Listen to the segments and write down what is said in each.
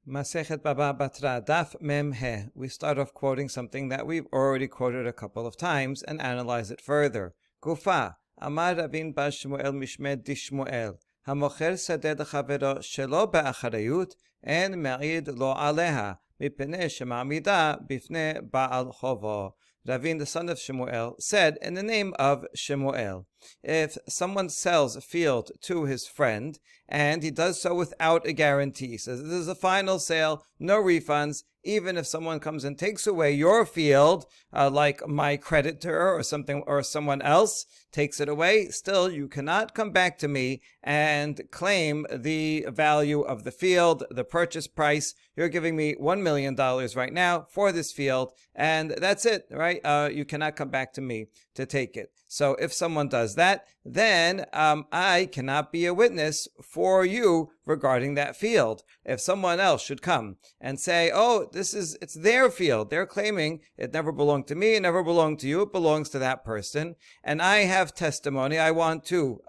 Masechet Baba Batra, Daf Mem He. We start off quoting something that we've already quoted a couple of times and analyze it further. Gufa, Amar Rabin Bar Shmuel Mishmed Dishmuel, Hamocher Sadeh Chavero Shelo Be'acharayut, En Me'id Lo Aleha, Mipnei Shema'amida Bifnei Ba'al Chovo. Ravin, the son of Shemuel, said in the name of Shemuel, if someone sells a field to his friend and he does so without a guarantee, he says this is a final sale, no refunds, even if someone comes and takes away your field, like my creditor or something, or someone else takes it away, still you cannot come back to me and claim the value of the field, the purchase price. You're giving me $1 million right now for this field, and that's it, right? You cannot come back to me to take it. So if someone does that, then I cannot be a witness for you regarding that field. If someone else should come and say, oh, it's their field, they're claiming it never belonged to me, it never belonged to you, it belongs to that person, and I have testimony, I want to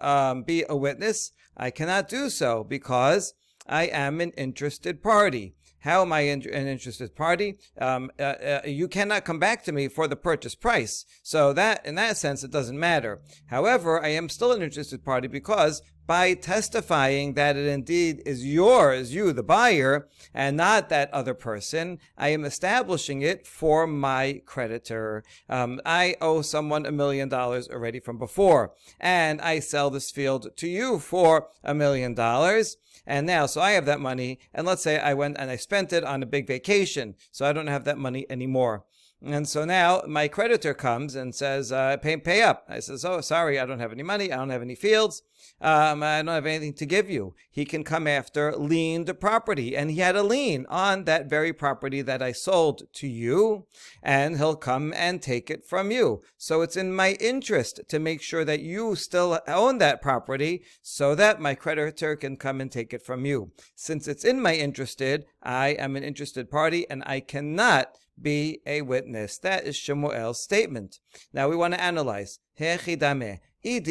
be a witness, I cannot do so because I am an interested party. How am I an interested party? You cannot come back to me for the purchase price. So that, in that sense, it doesn't matter. However, I am still an interested party because by testifying that it indeed is yours, you, the buyer, and not that other person, I am establishing it for my creditor. I owe someone $1 million already from before, and I sell this field to you for $1 million. And now, so I have that money, and let's say I went and I spent it on a big vacation, so I don't have that money anymore. And so now my creditor comes and says, pay up. I says, oh, sorry, I don't have any money, I don't have any fields, I don't have anything to give you. He can come after liened property, and he had a lien on that very property that I sold to you, and he'll come and take it from you. So it's in my interest to make sure that you still own that property so that my creditor can come and take it from you. Since it's in my interest, I am an interested party, and I cannot be a witness. That is Shemuel's statement. Now we want to analyze. Hechidame. What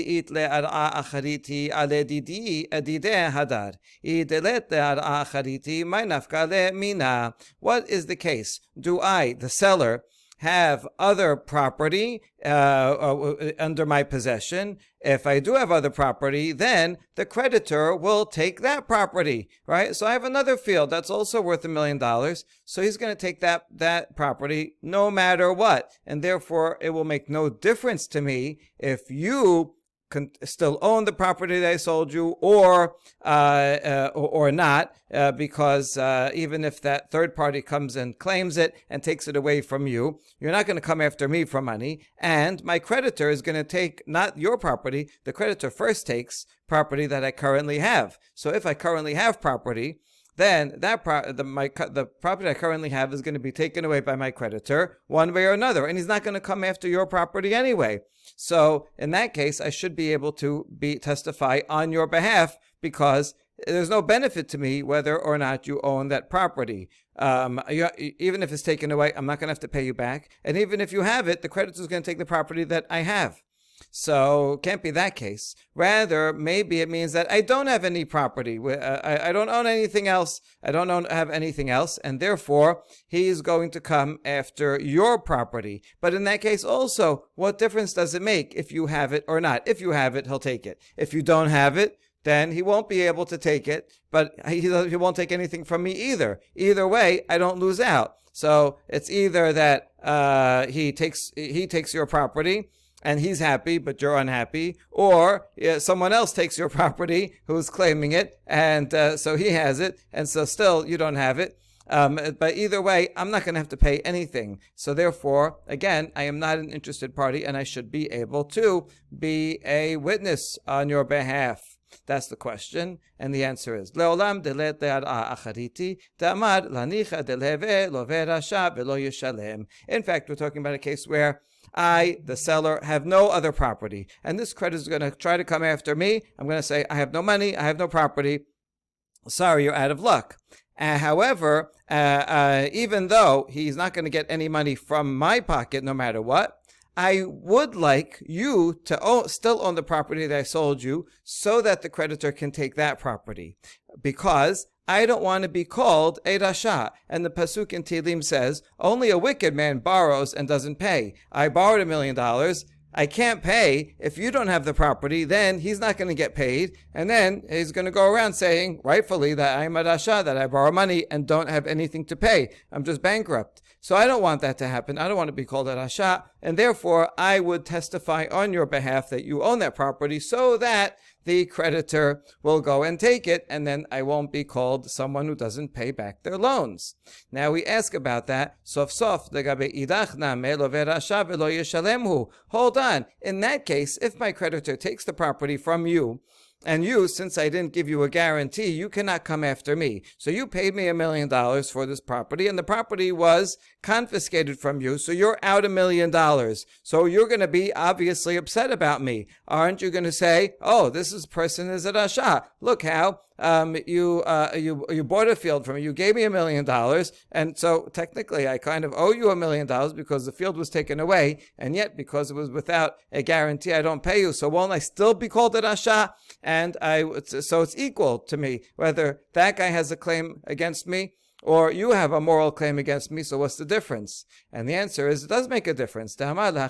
is the case? Do I, the seller, have other property under my possession? If I do have other property, then the creditor will take that property, right? So I have another field that's also worth $1 million. So he's going to take that property no matter what. And therefore, it will make no difference to me if you can still own the property that I sold you or not, because even if that third party comes and claims it and takes it away from you, you're not going to come after me for money, and my creditor is going to take not your property. The creditor first takes property that I currently have. So if I currently have property, then the property I currently have is going to be taken away by my creditor one way or another, and he's not going to come after your property anyway. So in that case, I should be able to testify on your behalf because there's no benefit to me whether or not you own that property. Even if it's taken away, I'm not going to have to pay you back, and even if you have it, the creditor is going to take the property that I have. So it can't be that case. Rather, maybe it means that I don't have any property. I don't own anything else. I don't have anything else, and therefore he's going to come after your property. But in that case also, what difference does it make if you have it or not? If you have it, he'll take it. If you don't have it, then he won't be able to take it, but he won't take anything from me either. Either way, I don't lose out. So it's either that he takes your property, and he's happy, but you're unhappy, or someone else takes your property who's claiming it, and so he has it, and so still you don't have it. But either way, I'm not going to have to pay anything. So therefore, again, I am not an interested party, and I should be able to be a witness on your behalf. That's the question, and the answer is Leolam delet achariti damar lanicha deleve lover rasha velo yishalem. In fact, we're talking about a case where I, the seller, have no other property, and this creditor is going to try to come after me. I'm going to say, I have no money, I have no property. Sorry, you're out of luck. However, even though he's not going to get any money from my pocket no matter what, I would like you to still own the property that I sold you so that the creditor can take that property, because I don't want to be called a rasha. And the pasuk in Tehillim says, only a wicked man borrows and doesn't pay. I borrowed $1 million. I can't pay. If you don't have the property, then he's not going to get paid. And then he's going to go around saying, rightfully, that I'm a rasha, that I borrow money and don't have anything to pay. I'm just bankrupt. So I don't want that to happen. I don't want to be called a rasha. And therefore, I would testify on your behalf that you own that property so that the creditor will go and take it, and then I won't be called someone who doesn't pay back their loans. Now we ask about that. Sof sof legabe idachna me lo verasha velo yeshalemhu. Hold on. In that case, if my creditor takes the property from you, and you, since I didn't give you a guarantee, you cannot come after me. So you paid me $1 million for this property, and the property was confiscated from you, so you're out $1 million. So you're going to be obviously upset about me. Aren't you going to say, oh, this person is a rasha. Look how you bought a field from me. You gave me $1 million, and so technically I kind of owe you $1 million because the field was taken away, and yet because it was without a guarantee, I don't pay you. So won't I still be called a rasha? And so it's equal to me whether that guy has a claim against me or you have a moral claim against me, so what's the difference? And the answer is, it does make a difference. I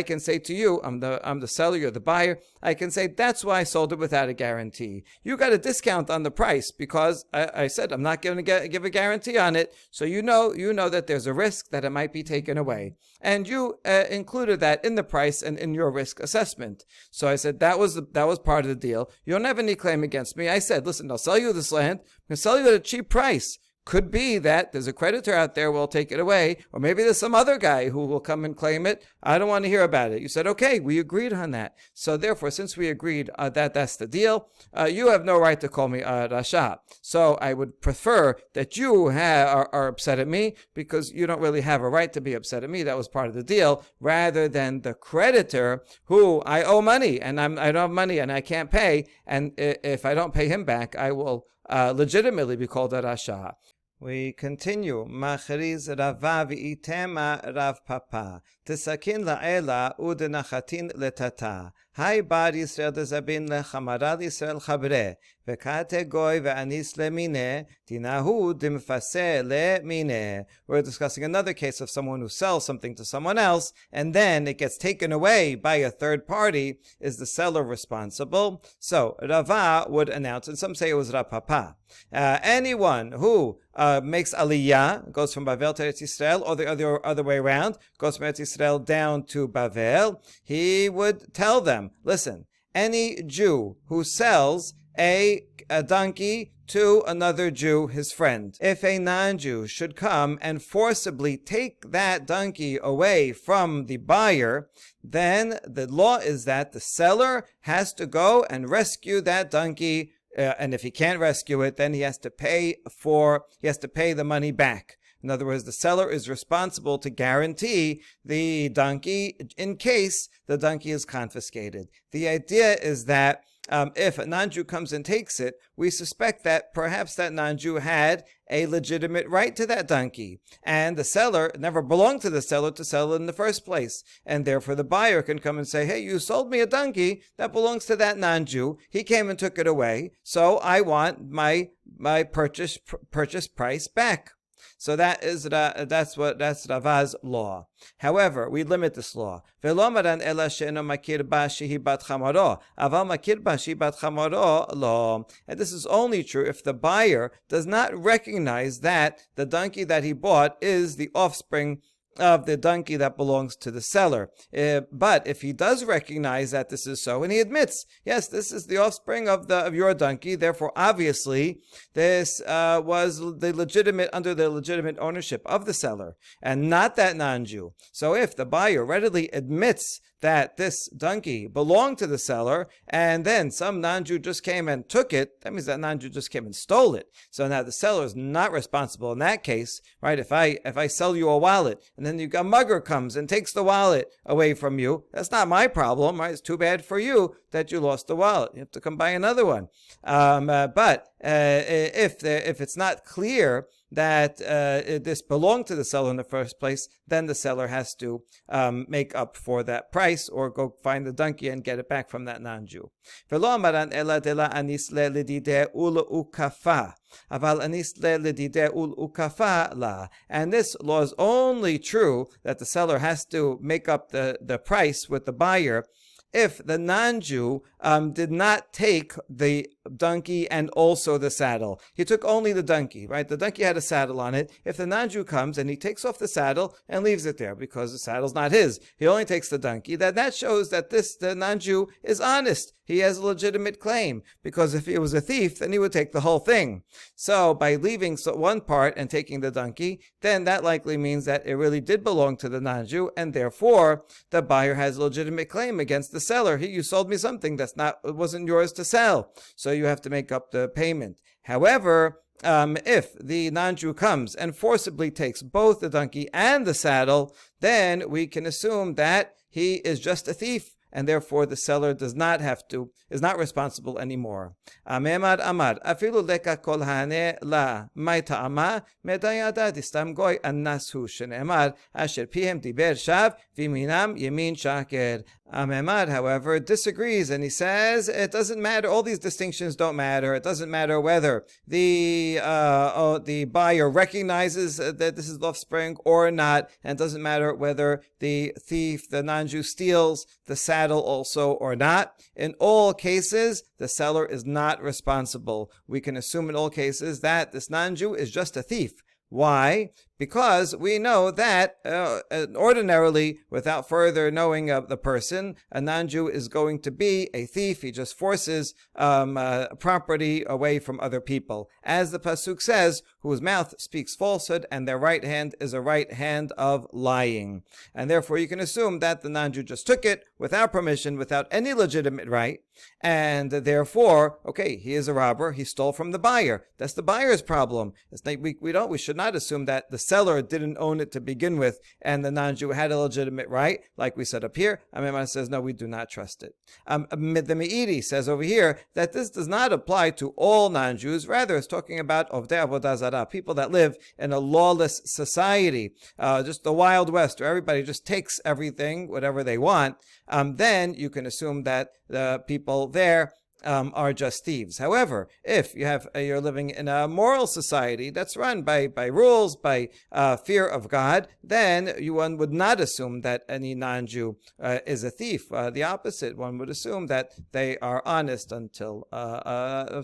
can say to you, I'm the seller, you're the buyer. I can say, that's why I sold it without a guarantee. You got a discount on the price because I said I'm not going to give a guarantee on it, so you know that there's a risk that it might be taken away. And you included that in the price and in your risk assessment. So I said, that was part of the deal. You don't have any claim against me. I said, listen, I'll sell you this land. I'm going to sell you at a cheap price. Could be that there's a creditor out there who will take it away, or maybe there's some other guy who will come and claim it. I don't want to hear about it. You said, okay, we agreed on that. So therefore, since we agreed that that's the deal, you have no right to call me a rasha. So I would prefer that you are upset at me because you don't really have a right to be upset at me. That was part of the deal, rather than the creditor who I owe money and I don't have money and I can't pay. And if I don't pay him back, I will legitimately be called a rasha. We continue. Machriz Rava v'itema Rav Papa. Tesakin la'ela u'denachatin letata. Hai bar Yisrael dezabin lechamara Yisrael chabre. V'kate goy ve'anis lemine. Tinahu dimfase lemine. We're discussing another case of someone who sells something to someone else, and then it gets taken away by a third party. Is the seller responsible? So Rava would announce, and some say it was Rav Papa. Anyone who makes aliyah, goes from Bavel to Eretz Yisrael, or the other way around, goes from Eretz Yisrael down to Bavel, he would tell them, listen, any Jew who sells a donkey to another Jew, his friend, if a non-Jew should come and forcibly take that donkey away from the buyer, then the law is that the seller has to go and rescue that donkey. And if he can't rescue it, then he has to pay the money back. In other words, the seller is responsible to guarantee the donkey in case the donkey is confiscated. The idea is that if a non-Jew comes and takes it, we suspect that perhaps that non-Jew had a legitimate right to that donkey. And the seller, never belonged to the seller to sell it in the first place. And therefore the buyer can come and say, hey, you sold me a donkey that belongs to that non-Jew. He came and took it away. So I want my purchase price back. So that's Rava's law. However, we limit this law. And this is only true if the buyer does not recognize that the donkey that he bought is the offspring of the donkey that belongs to the seller. But if he does recognize that this is so, and he admits, yes, this is the offspring of your donkey, therefore obviously this was under the legitimate ownership of the seller, and not that non-Jew. So if the buyer readily admits that this donkey belonged to the seller, and then some non-Jew just came and took it, that means that non-Jew just came and stole it. So now the seller is not responsible in that case, right? If I sell you a wallet, and then a mugger comes and takes the wallet away from you, that's not my problem, right? It's too bad for you that you lost the wallet. You have to come buy another one. But if it's not clear that this belonged to the seller in the first place, then the seller has to make up for that price or go find the donkey and get it back from that non-Jew. And this law is only true that the seller has to make up the price with the buyer if the non-Jew did not take the donkey and also the saddle. He took only the donkey, right? The donkey had a saddle on it. If the non-Jew comes and he takes off the saddle and leaves it there because the saddle's not his, he only takes the donkey, that shows that the non-Jew is honest. He has a legitimate claim, because if he was a thief, then he would take the whole thing. So by leaving one part and taking the donkey, then that likely means that it really did belong to the non-Jew, and therefore the buyer has a legitimate claim against the seller. You sold me something it wasn't yours to sell, so you have to make up the payment. However, if the non-Jew comes and forcibly takes both the donkey and the saddle, then we can assume that he is just a thief, and therefore the seller is not responsible anymore. Amemad Amad, afilu leka kol hane la mai ta'ama medayada distam goy annasu shenemad asher pihem diber shav viminam yemin shaker. Amemad, however, disagrees, and he says it doesn't matter. All these distinctions don't matter. It doesn't matter whether the buyer recognizes that this is the offspring or not, and it doesn't matter whether the thief, the non-Jew, steals the saddle also or not. In all cases, the seller is not responsible. We can assume in all cases that this non-Jew is just a thief. Why? Because we know that ordinarily, without further knowing of the person, a non-Jew is going to be a thief. He just forces property away from other people. As the Pasuk says, whose mouth speaks falsehood and their right hand is a right hand of lying. And therefore you can assume that the non-Jew just took it without permission, without any legitimate right, and therefore, okay, he is a robber, he stole from the buyer. That's the buyer's problem. We should not assume that the seller didn't own it to begin with and the non-Jew had a legitimate right, like we said up here. Amemad says, no, we do not trust it. The Meiri says over here that this does not apply to all non-Jews. Rather, it's talking about Ovdei Avodah Zarah, people that live in a lawless society, just the Wild West, where everybody just takes everything, whatever they want. Then you can assume that the people there are just thieves. However, if you're living in a moral society that's run by rules, by fear of God, then one would not assume that any non-Jew is a thief. The opposite, one would assume that they are honest until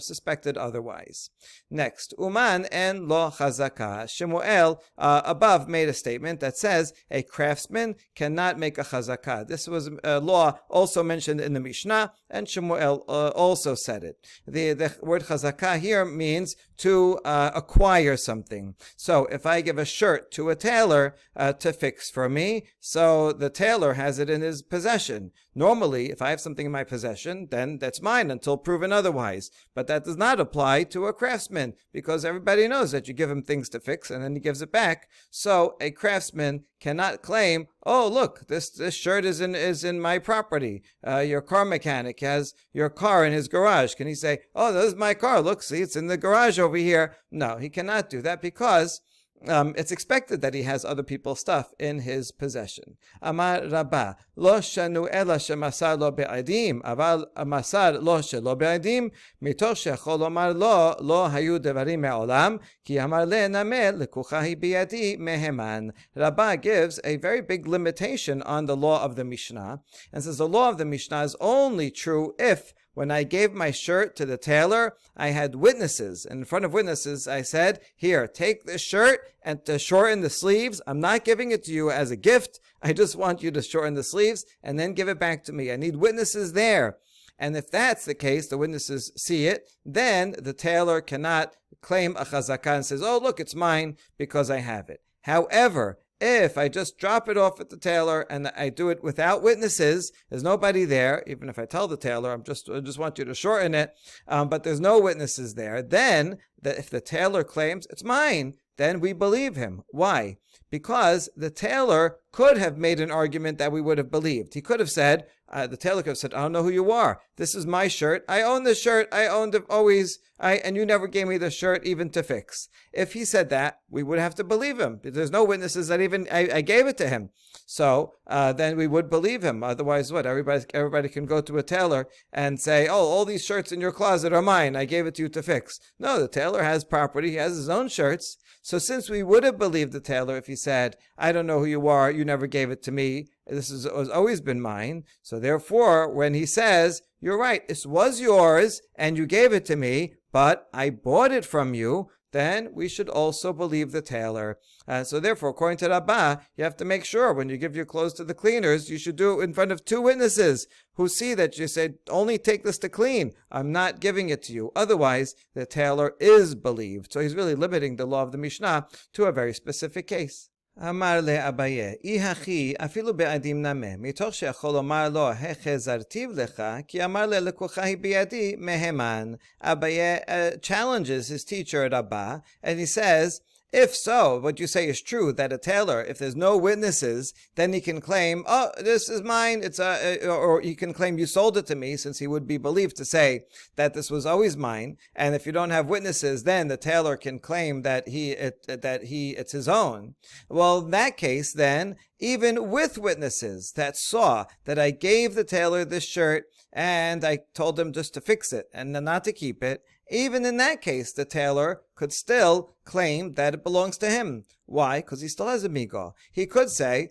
suspected otherwise. Next, Uman en lo chazaka. Shemuel above made a statement that says a craftsman cannot make a chazaka. This was a law also mentioned in the Mishnah, and Shemuel also said it. The word chazakah here means to acquire something. So if I give a shirt to a tailor to fix for me, so the tailor has it in his possession. Normally, if I have something in my possession, then that's mine until proven otherwise. But that does not apply to a craftsman, because everybody knows that you give him things to fix and then he gives it back. So a craftsman cannot claim, oh, look, this shirt is in my property. Your car mechanic has your car in his garage. Can he say, oh, this is my car, look, see, it's in the garage over here? No, he cannot do that, because it's expected that he has other people's stuff in his possession. Amar Rabba, lo shanu ela shemasar lo be'adim, aval masar lo shelo be'adim, mitoch shechol omar lo hayu devarim me'olam, ki amar le nameh lekuchahi biyadi meheman. Rabba gives a very big limitation on the law of the Mishnah, and says the law of the Mishnah is only true if, when I gave my shirt to the tailor, I had witnesses. And in front of witnesses, I said, here, take this shirt and to shorten the sleeves. I'm not giving it to you as a gift. I just want you to shorten the sleeves and then give it back to me. I need witnesses there. And if that's the case, the witnesses see it, then the tailor cannot claim a chazakah and says, oh, look, it's mine because I have it. However, if I just drop it off at the tailor and I do it without witnesses, there's nobody there, even if I tell the tailor, I just want you to shorten it, but there's no witnesses there, then if the tailor claims it's mine, then we believe him. Why? Because the tailor could have made an argument that we would have believed. He could have said, the tailor could have said, I don't know who you are. This is my shirt. I own this shirt. I owned it always. And you never gave me the shirt even to fix. If he said that, we would have to believe him. There's no witnesses that even I gave it to him. So then we would believe him. Otherwise, what? Everybody can go to a tailor and say, oh, all these shirts in your closet are mine. I gave it to you to fix. No, the tailor has property. He has his own shirts. So since we would have believed the tailor if he said, I don't know who you are. You never gave it to me. This has always been mine. So therefore, when he says, you're right, this was yours and you gave it to me, but I bought it from you, then we should also believe the tailor. So therefore, according to Rabbah, you have to make sure when you give your clothes to the cleaners, you should do it in front of two witnesses who see that you say, only take this to clean. I'm not giving it to you. Otherwise, the tailor is believed. So he's really limiting the law of the Mishnah to a very specific case. אמר לאביי, אי הכי אפילו בעדים נמה, מתוך שיכול לומר לו, החזרתיו לך, כי אמר ללקוחה היא בידי, מהימן. Abaye challenges his teacher Rabbah, and he says, if so, what you say is true, that a tailor, if there's no witnesses, then he can claim, oh, this is mine, or he can claim you sold it to me, since he would be believed to say that this was always mine. And if you don't have witnesses, then the tailor can claim that it's his own. Well, in that case, then, even with witnesses that saw that I gave the tailor this shirt and I told him just to fix it and not to keep it, even in that case, the tailor could still claim that it belongs to him. Why? Because he still has a migo. He could say,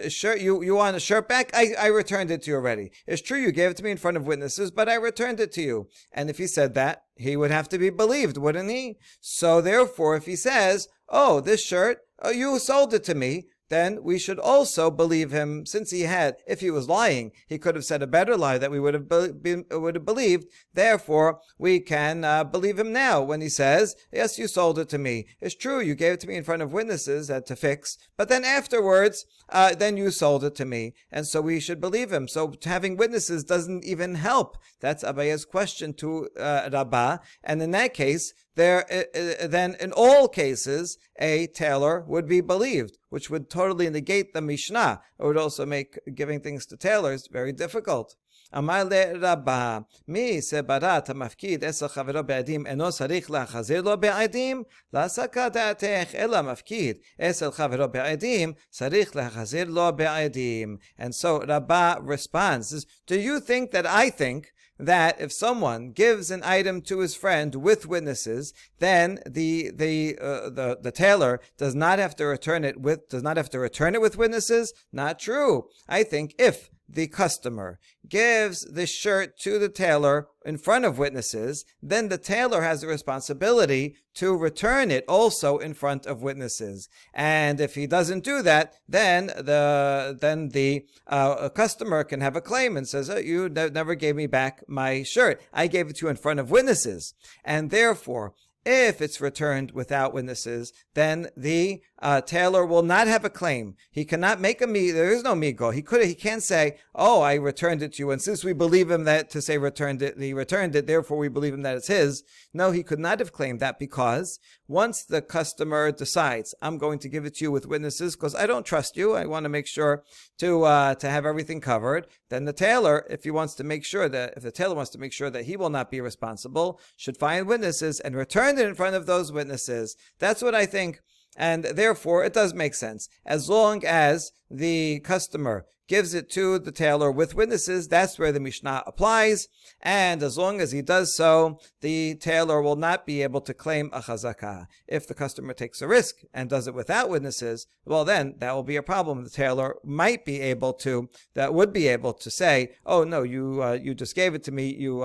shirt, you want a shirt back? I returned it to you already. It's true you gave it to me in front of witnesses, but I returned it to you. And if he said that, he would have to be believed, wouldn't he? So therefore, if he says, oh, this shirt, you sold it to me, then we should also believe him, since if he was lying, he could have said a better lie that we would have believed. Therefore, we can believe him now when he says, yes, you sold it to me. It's true, you gave it to me in front of witnesses to fix, but then afterwards, then you sold it to me. And so we should believe him. So having witnesses doesn't even help. That's Abaye's question to Rabbah. And in that case, then in all cases, a tailor would be believed, which would totally negate the Mishnah. It would also make giving things to tailors very difficult. אמר לרבא, מי שברת המפקיד אצל חברו בעדים אינו צריך להחזיר לו בעדים? להסקת דעתך, אלא מפקיד אצל חברו בעדים צריך להחזיר לו בעדים. And so Rabbah responds, do you think that I think that if someone gives an item to his friend with witnesses, then the tailor does not have to return it with witnesses? Not true. I think if the customer gives the shirt to the tailor in front of witnesses, then the tailor has the responsibility to return it also in front of witnesses. And if he doesn't do that, then the customer can have a claim and says, oh, you never gave me back my shirt. I gave it to you in front of witnesses. And therefore, if it's returned without witnesses, then the tailor will not have a claim. He cannot make there is no migo. He can't say, oh, I returned it to you, and since we believe him that to say he returned it, therefore we believe him that it's his. No, he could not have claimed that, because once the customer decides, I'm going to give it to you with witnesses because I don't trust you, I want to make sure to have everything covered, then the tailor, if the tailor wants to make sure that he will not be responsible, should find witnesses and return it in front of those witnesses. That's what I think. And therefore, it does make sense. As long as the customer gives it to the tailor with witnesses, that's where the Mishnah applies. And as long as he does so, the tailor will not be able to claim a chazakah. If the customer takes a risk and does it without witnesses, well then, that will be a problem. The tailor would be able to say, oh no, you just gave it to me, you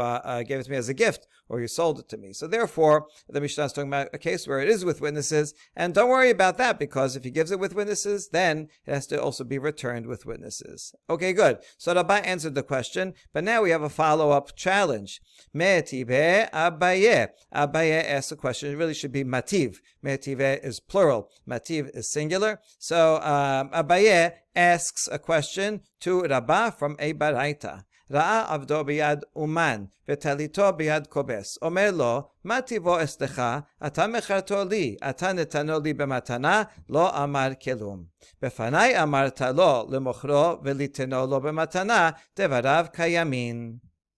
gave it to me as a gift, or you sold it to me. So therefore, the Mishnah is talking about a case where it is with witnesses, and don't worry about that, because if he gives it with witnesses, then it has to also be returned with witnesses. Okay, good. So Rabbah answered the question, but now we have a follow-up challenge. Me'tive Abaye. Abaye asks a question. It really should be mativ. Me'tive is plural. Mativ is singular. So Abaye asks a question to Rabbah from a baraita. ראה עבדו ביד אומן, וטליתו ביד כובס. אומר לו, מה טיבו אצלך? אתה מכרתו לי, אתה נתנו לי במתנה, לא אמר כלום. בפני אמרת לו למוכרו וליתנו לו במתנה, דבריו קיימין.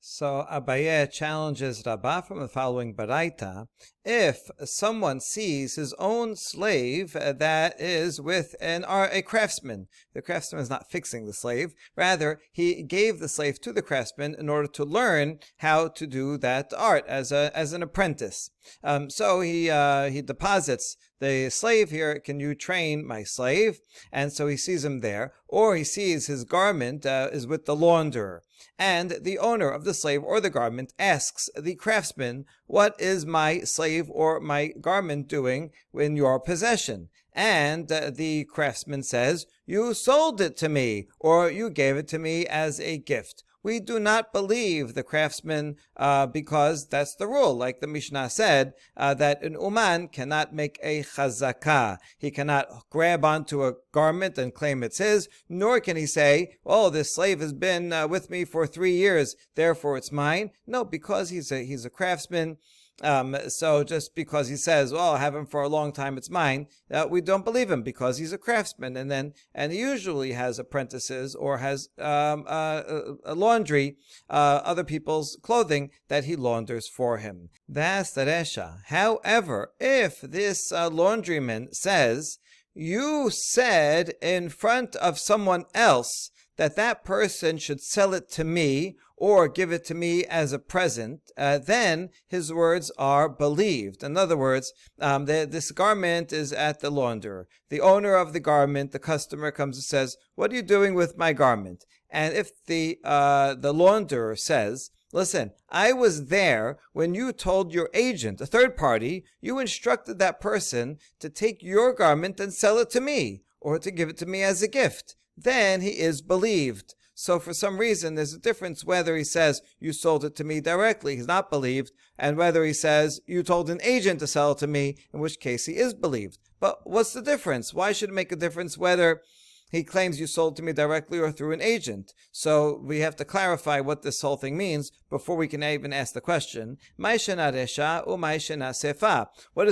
So Abaye challenges Rabbah from the following Baraita. If someone sees his own slave that is with a craftsman, the craftsman is not fixing the slave, rather he gave the slave to the craftsman in order to learn how to do that art as an apprentice. So he deposits the slave here. Can you train my slave? And so he sees him there, or he sees his garment is with the launderer. And the owner of the slave or the garment asks the craftsman, what is my slave or my garment doing in your possession? And the craftsman says, you sold it to me, or you gave it to me as a gift. We do not believe the craftsman because that's the rule. Like the Mishnah said, that an uman cannot make a chazakah. He cannot grab onto a garment and claim it's his, nor can he say, oh, this slave has been with me for 3 years, therefore it's mine. No, because he's a craftsman. So just because he says, well, I'll have him for a long time, it's mine, we don't believe him because he's a craftsman. And he usually has apprentices or has a laundry, other people's clothing that he launders for him. That's the resha. However, if this laundryman says, you said in front of someone else that person should sell it to me or give it to me as a present, then his words are believed. In other words, this garment is at the launderer. The owner of the garment, the customer, comes and says, what are you doing with my garment? And if the launderer says, listen, I was there when you told your agent, a third party, you instructed that person to take your garment and sell it to me, or to give it to me as a gift, then he is believed. So for some reason, there's a difference whether he says, you sold it to me directly, he's not believed, and whether he says, you told an agent to sell it to me, in which case he is believed. But what's the difference? Why should it make a difference whether he claims you sold to me directly or through an agent? So we have to clarify what this whole thing means before we can even ask the question. What is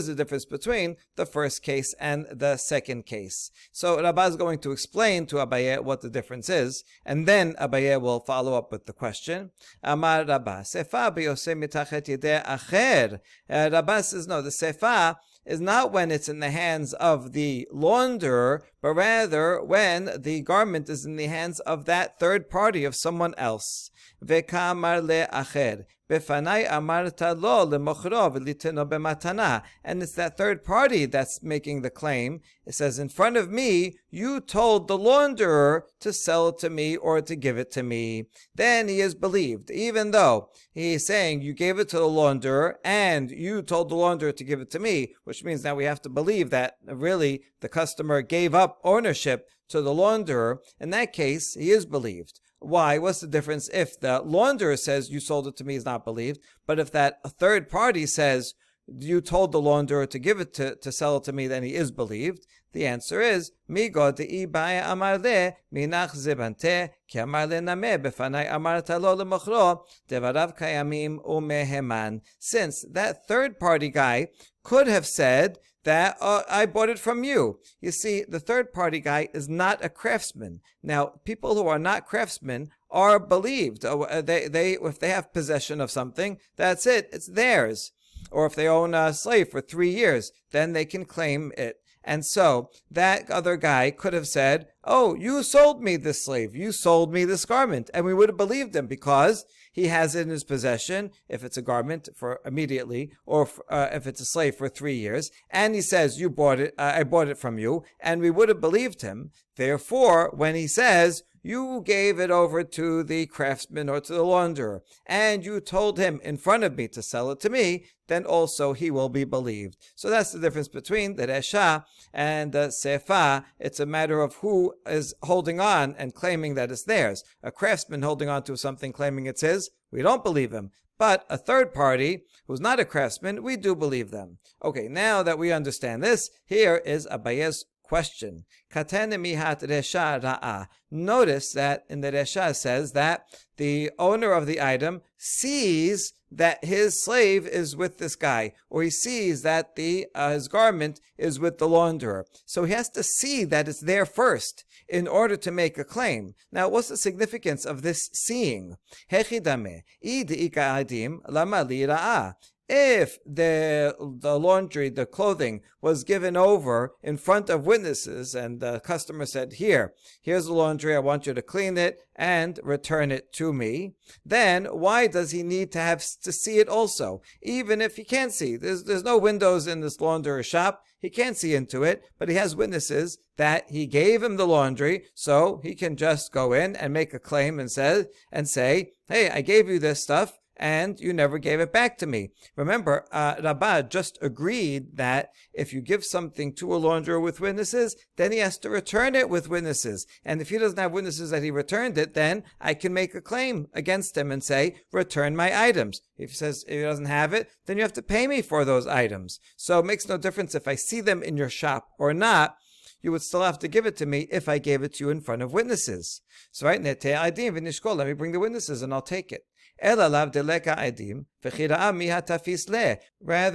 the difference between the first case and the second case? So Rabbah is going to explain to Abaye what the difference is, and then Abaye will follow up with the question. Amar Rabbah, sefa b'yoseh mitachet yedei acher. Rabbah says, no, the sefa is not when it's in the hands of the launderer, but rather when the garment is in the hands of that third party, of someone else. Ve'ka'amar le'acher, befanai amarta lo lemochro v'liteno b'matana. And it's that third party that's making the claim. It says, in front of me, you told the launderer to sell it to me or to give it to me. Then he is believed, even though he is saying you gave it to the launderer and you told the launderer to give it to me, which means now we have to believe that really the customer gave up ownership to the launderer. In that case, he is believed. Why? What's the difference if the launderer says you sold it to me, is not believed, but if that a third party says you told the launderer to give it to sell it to me, then he is believed? The answer is Migo de'i ba'e amar le minach zebante ki amar le name befanai amarta lo lemochro devarav kayamim umeheman. Since that third party guy could have said that I bought it from you. You see, the third party guy is not a craftsman. Now, people who are not craftsmen are believed. If they have possession of something, that's it. It's theirs. Or if they own a slave for 3 years, then they can claim it. And so that other guy could have said, oh, you sold me this slave, you sold me this garment, and we would have believed him because he has it in his possession, if it's a garment, for immediately, or if it's a slave, for 3 years, and he says, you bought it, I bought it from you, and we would have believed him. Therefore, when he says, you gave it over to the craftsman or to the launderer, and you told him in front of me to sell it to me, then also he will be believed. So that's the difference between the resha and the sefa. It's a matter of who is holding on and claiming that it's theirs. A craftsman holding on to something claiming it's his, we don't believe him. But a third party who's not a craftsman, we do believe them. Okay, now that we understand this, here is Abaye's question. Katene mihat resha ra'a. Notice that in the resha says that the owner of the item sees that his slave is with this guy, or he sees that his garment is with the launderer. So he has to see that it's there first in order to make a claim. Now, what's the significance of this seeing? Hechidame, adim lama li ra'a. If the laundry, the clothing, was given over in front of witnesses and the customer said, here's the laundry, I want you to clean it and return it to me, then why does he need to see it also? Even if he can't see. There's no windows in this launderer shop. He can't see into it, but he has witnesses that he gave him the laundry, so he can just go in and make a claim and say, hey, I gave you this stuff, and you never gave it back to me. Remember, Rabbah just agreed that if you give something to a launderer with witnesses, then he has to return it with witnesses. And if he doesn't have witnesses that he returned it, then I can make a claim against him and say, return my items. If he says if he doesn't have it, then you have to pay me for those items. So it makes no difference if I see them in your shop or not. You would still have to give it to me if I gave it to you in front of witnesses. So right, let me bring the witnesses and I'll take it. Rather,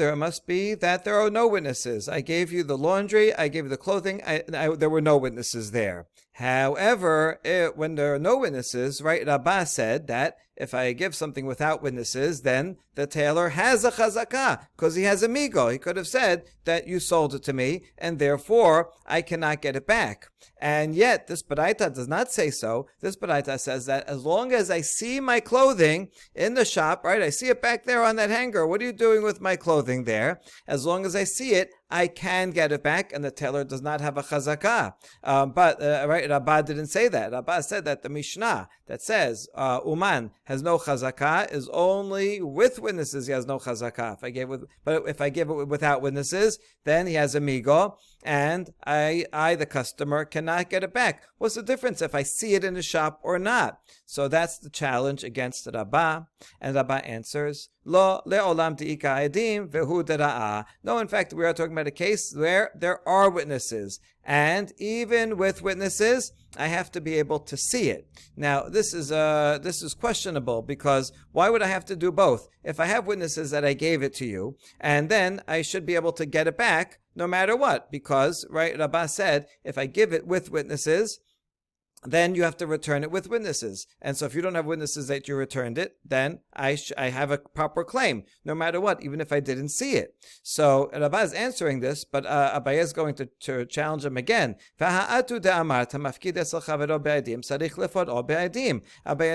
it must be that there are no witnesses. I gave you the laundry, I gave you the clothing, there were no witnesses there. However, when there are no witnesses, right, Rabbah said that if I give something without witnesses, then the tailor has a chazakah, because he has a migo. He could have said that you sold it to me, and therefore I cannot get it back. And yet, this baraita does not say so. This baraita says that as long as I see my clothing in the shop, right, I see it back there on that hanger. What are you doing with my clothing there? As long as I see it, I can get it back, and the tailor does not have a chazakah. But Rabbah didn't say that. Rabbah said that the Mishnah that says Uman has no chazakah is only with witnesses. He has no chazakah. If I give it without witnesses, then he has a migo, and I, the customer, cannot get it back. What's the difference if I see it in the shop or not? So that's the challenge against Rabbah, and Rabbah answers, Lo le'olam ti'ika edim vehu dera'ah. No, in fact, we are talking about a case where there are witnesses, and even with witnesses, I have to be able to see it. Now, this is questionable, because why would I have to do both? If I have witnesses that I gave it to you, and then I should be able to get it back no matter what, because, right, Rabbah said, if I give it with witnesses, then you have to return it with witnesses. And so if you don't have witnesses that you returned it, then I have a proper claim, no matter what, even if I didn't see it. So Rabbah is answering this, but Abaye is going to challenge him again. Abaye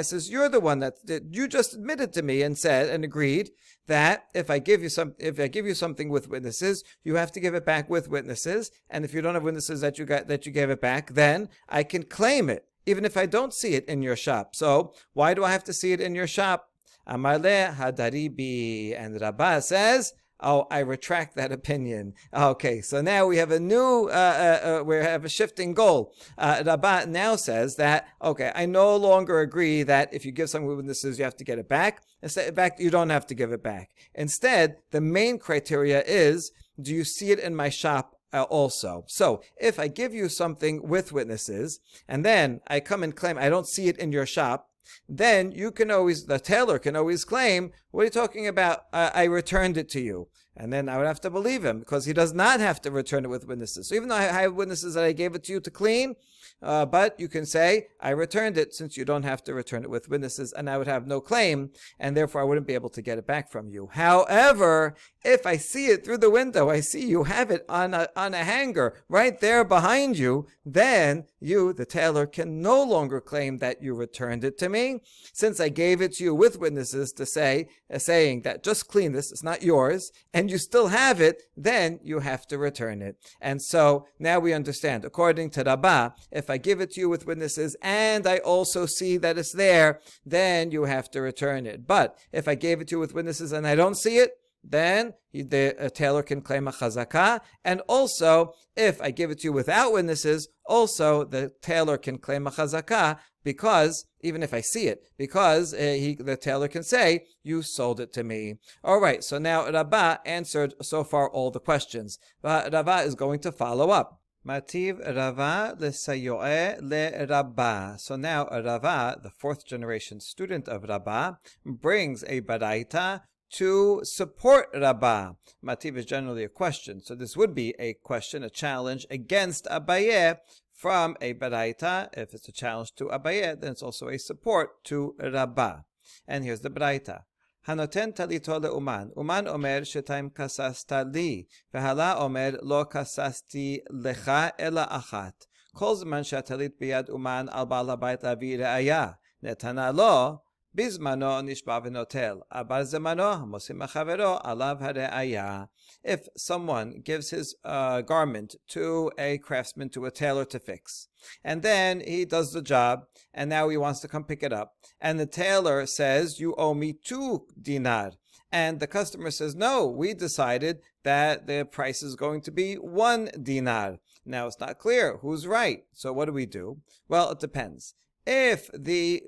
says, you're the one that you just admitted to me and said and agreed that if I give you something with witnesses, you have to give it back with witnesses. And if you don't have witnesses that you gave it back, then I can claim it, even if I don't see it in your shop. So why do I have to see it in your shop? Amarle hadaribi. And Rabbah says, oh, I retract that opinion. Okay, so now we have a new, we have a shifting goal. Rabbah now says that, okay, I no longer agree that if you give something with witnesses, you have to get it back. In fact, you don't have to give it back. Instead, the main criteria is, do you see it in my shop also? So if I give you something with witnesses, and then I come and claim I don't see it in your shop, then the tailor can always claim, what are you talking about? I returned it to you. And then I would have to believe him, because he does not have to return it with witnesses. So even though I have witnesses that I gave it to you to clean, but you can say, I returned it, since you don't have to return it with witnesses, and I would have no claim, and therefore I wouldn't be able to get it back from you. However, if I see it through the window, I see you have it on a hanger right there behind you, then you, the tailor, can no longer claim that you returned it to me, since I gave it to you with witnesses to saying that just clean this, it's not yours, and you still have it, then you have to return it. And so now we understand, according to Rabbah, if I give it to you with witnesses and I also see that it's there, then you have to return it. But if I gave it to you with witnesses and I don't see it, then the tailor can claim a chazakah. And also, if I give it to you without witnesses, also the tailor can claim a chazakah, because, even if I see it, because the tailor can say, you sold it to me. All right, so now Rabbah answered so far all the questions. But Rabbah is going to follow up. Mativ Rava lesayoe le Rabba. So now Rava, the fourth generation student of Rabba, brings a baraita to support Rabba. Mativ is generally a question, so this would be a question, a challenge against Abaye from a baraita. If it's a challenge to Abaye, then it's also a support to Rabba. And here's the baraita. הנותן טליתו לאומן, אומן אומר שתיים כססת לי, והלה אומר לא כססתי לך אלא אחת. כל זמן שהטלית ביד אומן על בעל הבית להביא ראיה, נתנה לו, בזמנו נשבע ונוטל, אבל זמנו המוסים מחברו עליו הראיה. If someone gives his garment to a craftsman, to a tailor to fix, and then he does the job, and now he wants to come pick it up, and the tailor says, you owe me 2 dinar, and the customer says, no, we decided that the price is going to be 1 dinar. Now it's not clear who's right, so what do we do? Well, it depends. If the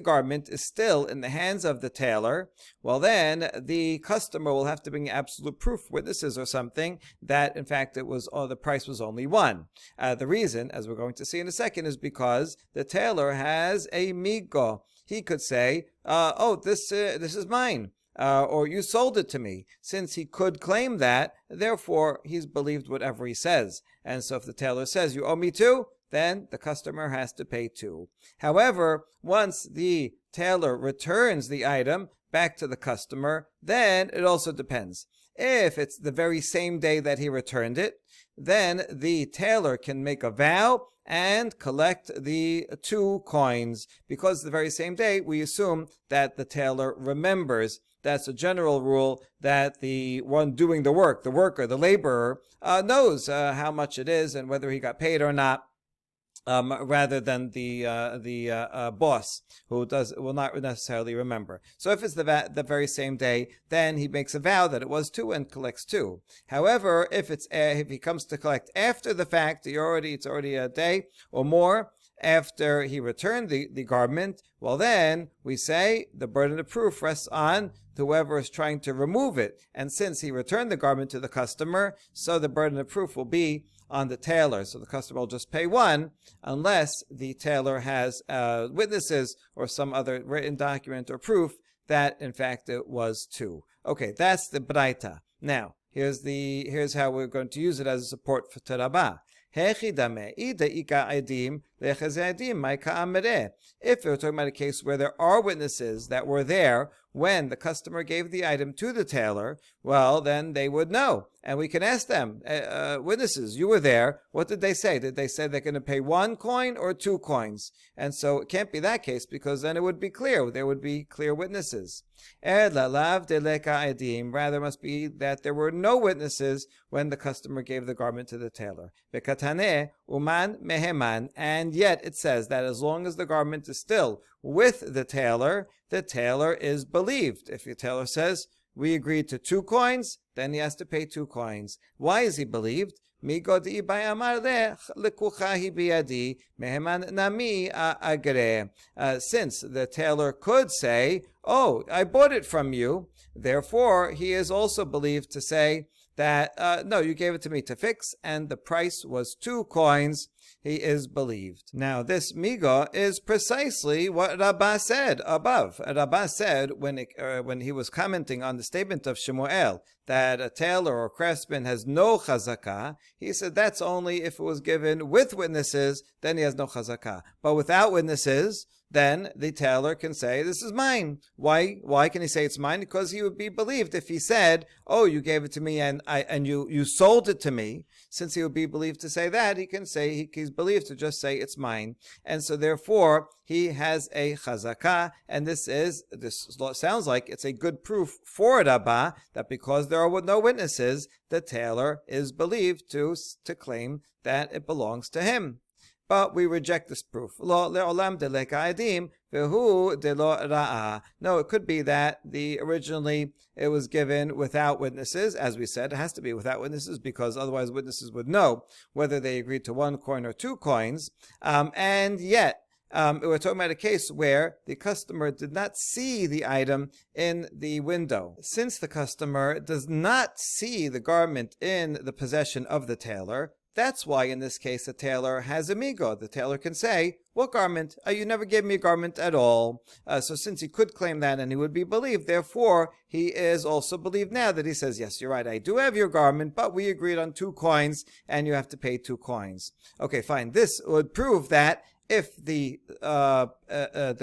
garment is still in the hands of the tailor, well then the customer will have to bring absolute proof, witnesses or something, that in fact the price was only 1. The reason, as we're going to see in a second, is because the tailor has a migo. He could say, this is mine. Or you sold it to me. Since he could claim that, therefore he's believed whatever he says. And so if the tailor says, you owe me 2, then the customer has to pay 2. However, once the tailor returns the item back to the customer, then it also depends. If it's the very same day that he returned it, then the tailor can make a vow and collect the 2 coins. Because the very same day, we assume that the tailor remembers. That's a general rule, that the one doing the work, the worker, the laborer, knows how much it is and whether he got paid or not. Rather than the boss, who will not necessarily remember. So if it's the very same day, then he makes a vow that it was 2 and collects 2. However, if he comes to collect after the fact, it's already a day or more after he returned the garment, well then we say the burden of proof rests on whoever is trying to remove it. And since he returned the garment to the customer, so the burden of proof will be on the tailor. So the customer will just pay 1 unless the tailor has witnesses or some other written document or proof that in fact it was 2. Okay, that's the braita. Now, here's how we're going to use it as a support for Rabbah. If we're talking about a case where there are witnesses that were there when the customer gave the item to the tailor, well, then they would know. And we can ask them, witnesses, you were there. What did they say? Did they say they're going to pay 1 coin or 2 coins? And so it can't be that case, because then it would be clear. There would be clear witnesses. Rather, must be that there were no witnesses when the customer gave the garment to the tailor. And yet it says that as long as the garment is still with the tailor is believed. If the tailor says, we agreed to 2 coins, then he has to pay 2 coins. Why is he believed? Since the tailor could say, oh, I bought it from you, therefore he is also believed to say that, no, you gave it to me to fix, and the price was 2 coins. He is believed. Now, this migo is precisely what Rabbah said above. Rabbah said when he was commenting on the statement of Shemuel that a tailor or craftsman has no chazakah, he said that's only if it was given with witnesses, then he has no chazakah. But without witnesses, then the tailor can say, this is mine. Why can he say it's mine? Because he would be believed if he said, oh, you gave it to me and you sold it to me. Since he would be believed to say that, he can say, he's believed to just say it's mine. And so therefore, he has a chazakah, and this sounds like it's a good proof for Rabbah that because there are no witnesses, the tailor is believed to claim that it belongs to him. But we reject this proof. No, it could be that originally it was given without witnesses. As we said, it has to be without witnesses because otherwise witnesses would know whether they agreed to 1 coin or 2 coins. And yet, we're talking about a case where the customer did not see the item in the window. Since the customer does not see the garment in the possession of the tailor, That's why in this case the tailor has a migo. The tailor can say, what garment? You never gave me a garment at all. So since he could claim that and he would be believed, therefore he is also believed now that he says, yes, you're right, I do have your garment, but we agreed on 2 coins and you have to pay 2 coins. Okay, fine. This would prove that if the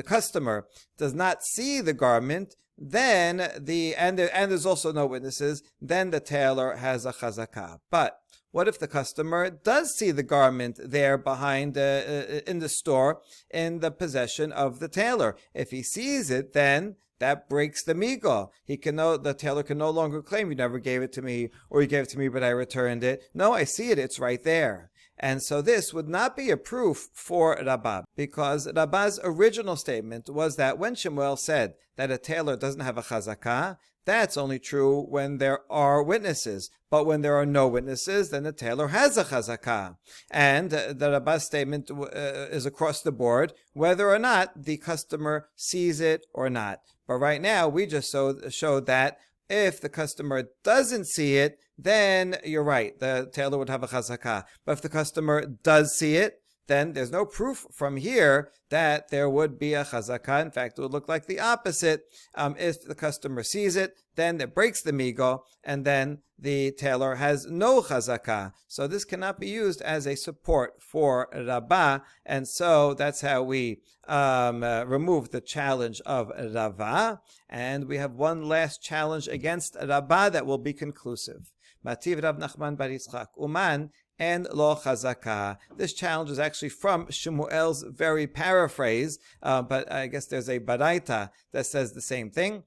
customer does not see the garment, then and there's also no witnesses, then the tailor has a chazakah. But what if the customer does see the garment there behind in the store in the possession of the tailor? If he sees it, then that breaks the migo. The tailor can no longer claim you never gave it to me, or you gave it to me but I returned it. No, I see it, it's right there. And so this would not be a proof for Rabbah, because Rabbah's original statement was that when Shemuel said that a tailor doesn't have a chazakah, that's only true when there are witnesses. But when there are no witnesses, then the tailor has a chazakah. And the Rabbah's statement is across the board, whether or not the customer sees it or not. But right now, we just showed that if the customer doesn't see it, then you're right, the tailor would have a chazakah. But if the customer does see it, then there's no proof from here that there would be a chazakah. In fact, it would look like the opposite. If the customer sees it, then it breaks the migo, and then the tailor has no chazakah. So this cannot be used as a support for Rabbah, and so that's how we remove the challenge of Rava. And we have one last challenge against Rabbah that will be conclusive. Mativ Rav Nachman bar Yitzchak, Uman and lo chazakah. This challenge is actually from Shemuel's very paraphrase, but I guess there's a baraita that says the same thing.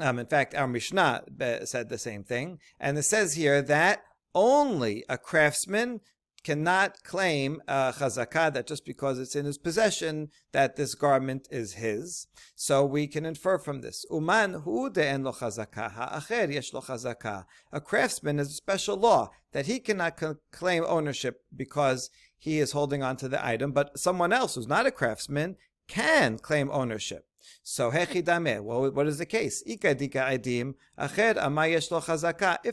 In fact, our Mishnah said the same thing. And it says here that only a craftsman cannot claim chazakah, that just because it's in his possession, that this garment is his. So we can infer from this. Uman hu de'en lo chazakah, ha'acher yesh lo chazakah. A craftsman has a special law that he cannot claim ownership because he is holding on to the item, but someone else who's not a craftsman can claim ownership. So hechidame, well, what is the case? If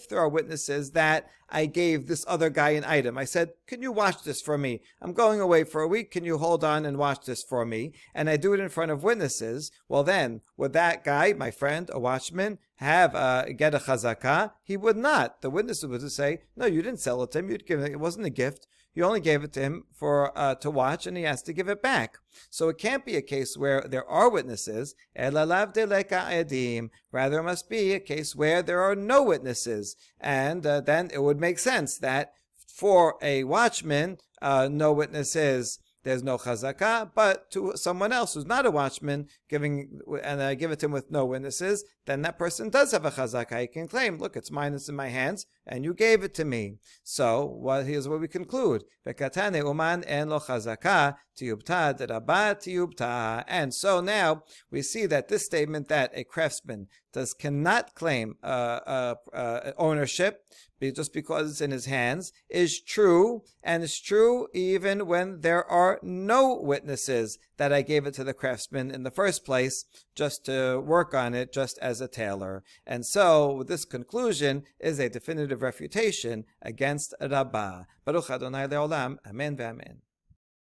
there are witnesses that I gave this other guy an item, I said, can you watch this for me? I'm going away for a week, can you hold on and watch this for me? And I do it in front of witnesses. Well then, would that guy, my friend, a watchman, get a chazakah? He would not. The witnesses would say, no, you didn't sell it to him, it wasn't a gift. You only gave it to him for to watch, and he has to give it back. So it can't be a case where there are witnesses. Rather, it must be a case where there are no witnesses. And then it would make sense that for a watchman, no witnesses, there's no chazakah, but to someone else who's not a watchman, give it to him with no witnesses, then that person does have a chazakah. He can claim, look, it's mine, it's in my hands, and you gave it to me. So here's what we conclude. Bekatane uman en lo chazakah tiyubta derabah tiyubta. And so now we see that this statement that a craftsman cannot claim ownership just because it's in his hands is true, and it's true even when there are no witnesses that I gave it to the craftsman in the first place just to work on it, just as a tailor. And so this conclusion is a definitive refutation against Rabbah. Baruch Adonai Le'olam. Amen ve'amen.